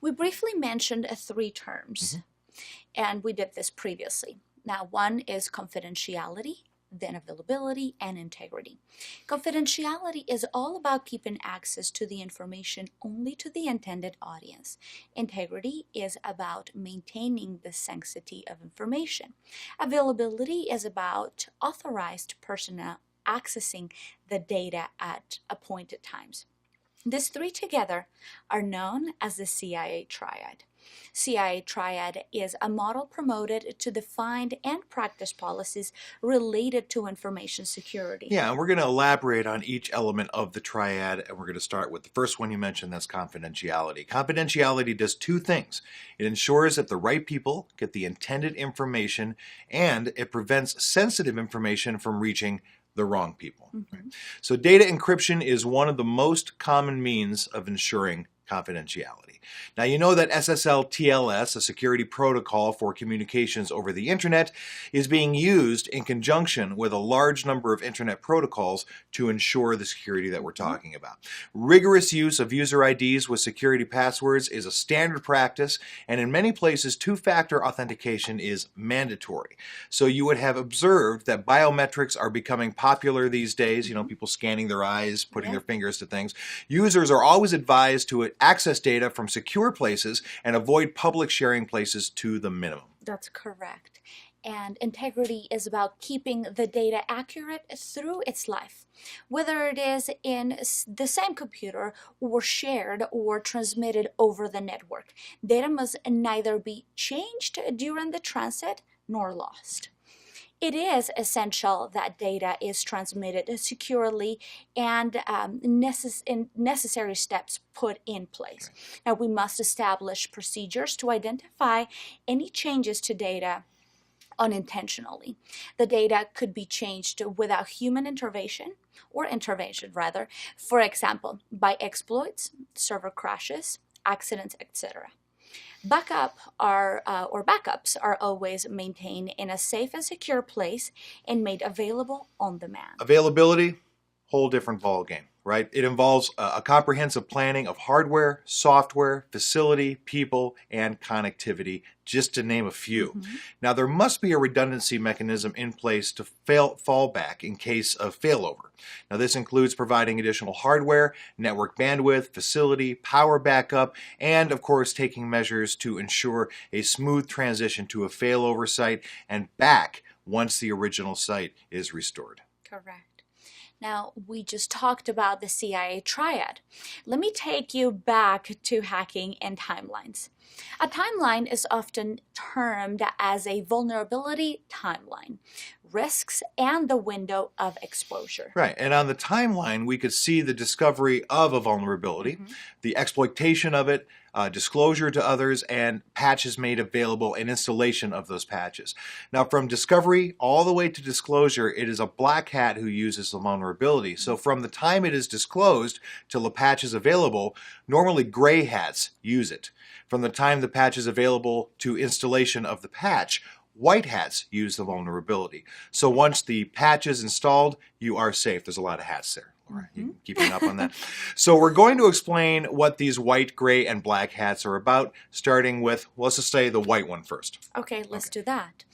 We briefly mentioned three terms, and we did this previously. Now, one is confidentiality, then availability, and integrity. Confidentiality is all about keeping access to the information only to the intended audience. Integrity is about maintaining the sanctity of information. Availability is about authorized personnel accessing the data at appointed times. These three together are known as the CIA triad. CIA triad is a model promoted to define and practice policies related to information security. Yeah, and we're going to elaborate on each element of the triad, and we're going to start with the first one you mentioned, that's confidentiality. Confidentiality does two things. It ensures that the right people get the intended information, and it prevents sensitive information from reaching the wrong people. Right? So data encryption is one of the most common means of ensuring confidentiality. Now, you know that SSL TLS, a security protocol for communications over the internet, is being used in conjunction with a large number of internet protocols to ensure the security that we're talking about. Rigorous use of user IDs with security passwords is a standard practice, and in many places, two-factor authentication is mandatory. So you would have observed that biometrics are becoming popular these days, you know, people scanning their eyes, putting their fingers to things. Users are always advised to access data from secure places and avoid public sharing places to the minimum. That's correct. And integrity is about keeping the data accurate through its life, whether it is in the same computer or shared or transmitted over the network. Data must neither be changed during the transit nor lost. It is essential that data is transmitted securely and necessary steps put in place. Now, we must establish procedures to identify any changes to data unintentionally. The data could be changed without human intervention, for example, by exploits, server crashes, accidents, etc. Backups are always maintained in a safe and secure place and made available on demand. Availability, whole different ballgame, right? It involves a comprehensive planning of hardware, software, facility, people, and connectivity, just to name a few. Now, there must be a redundancy mechanism in place to fall back in case of failover. Now, this includes providing additional hardware, network bandwidth, facility, power backup, and, of course, taking measures to ensure a smooth transition to a failover site and back once the original site is restored. Correct. Now, we just talked about the CIA triad. Let me take you back to hacking and timelines. A timeline is often termed as a vulnerability timeline, risks and the window of exposure. Right, and on the timeline, we could see the discovery of a vulnerability, the exploitation of it, disclosure to others, and patches made available and installation of those patches. Now, from discovery all the way to disclosure, it is a black hat who uses the vulnerability. So from the time it is disclosed till the patch is available, normally gray hats use it. From the time the patch is available to installation of the patch, white hats use the vulnerability. So once the patch is installed, you are safe. There's a lot of hats there. Laura, you keeping up on that? So we're going to explain what these white, gray, and black hats are about, starting with, well, let's just say the white one first. Okay, let's do that.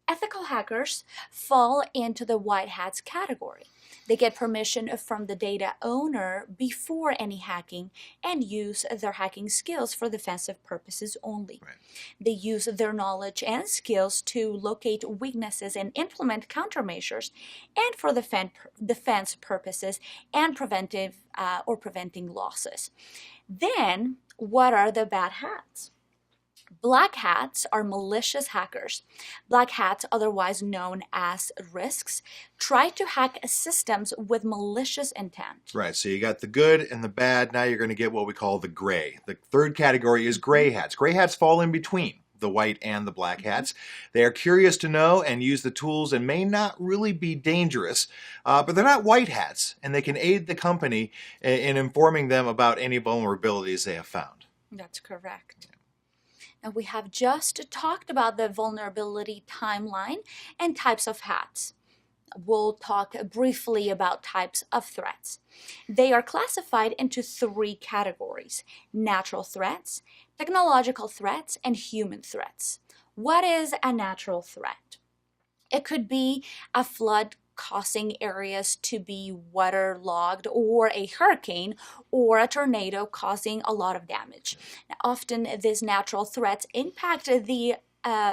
Ethical hackers fall into the white hats category. They get permission from the data owner before any hacking and use their hacking skills for defensive purposes only. Right. They use their knowledge and skills to locate weaknesses and implement countermeasures, and for defense purposes and preventing losses. Then, what are the bad hats? Black hats are malicious hackers. Black hats, otherwise known as risks, try to hack systems with malicious intent. Right, so you got the good and the bad. Now you're going to get what we call the gray. The third category is gray hats. Gray hats fall in between the white and the black hats. They are curious to know and use the tools and may not really be dangerous, but they're not white hats, and they can aid the company in informing them about any vulnerabilities they have found. That's correct. Now, we have just talked about the vulnerability timeline and types of hats. We'll talk briefly about types of threats. They are classified into three categories: natural threats, technological threats and human threats. What is a natural threat? It could be a flood causing areas to be waterlogged, or a hurricane or a tornado causing a lot of damage. Now, often these natural threats impact the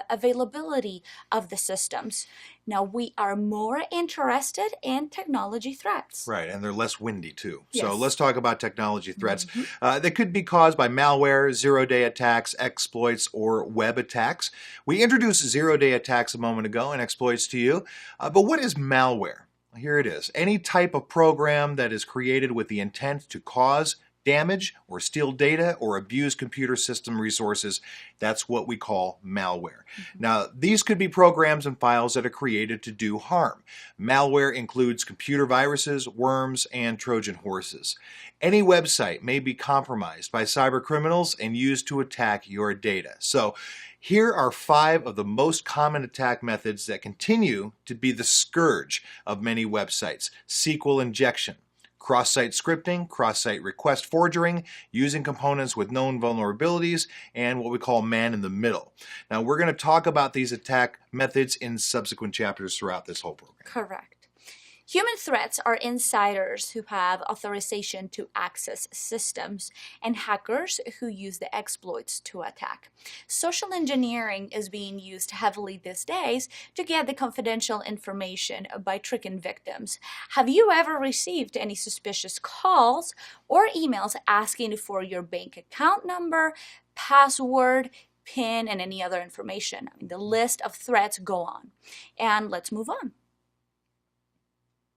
availability of the systems. Now, we are more interested in technology threats. Right, and they're less windy too. Yes. So let's talk about technology threats that could be caused by malware, zero-day attacks, exploits, or web attacks. We introduced zero-day attacks a moment ago and exploits to you, but what is malware? Here it is. Any type of program that is created with the intent to cause damage or steal data or abuse computer system resources, that's what we call malware. Now, these could be programs and files that are created to do harm. Malware includes computer viruses, worms, and Trojan horses. Any website may be compromised by cyber criminals and used to attack your data. So, here are 5 of the most common attack methods that continue to be the scourge of many websites. SQL injection, cross-site scripting, cross-site request forging, using components with known vulnerabilities, and what we call man-in-the-middle. Now, we're going to talk about these attack methods in subsequent chapters throughout this whole program. Correct. Human threats are insiders who have authorization to access systems and hackers who use the exploits to attack. Social engineering is being used heavily these days to get the confidential information by tricking victims. Have you ever received any suspicious calls or emails asking for your bank account number, password, PIN, and any other information? I mean, the list of threats go on. And let's move on.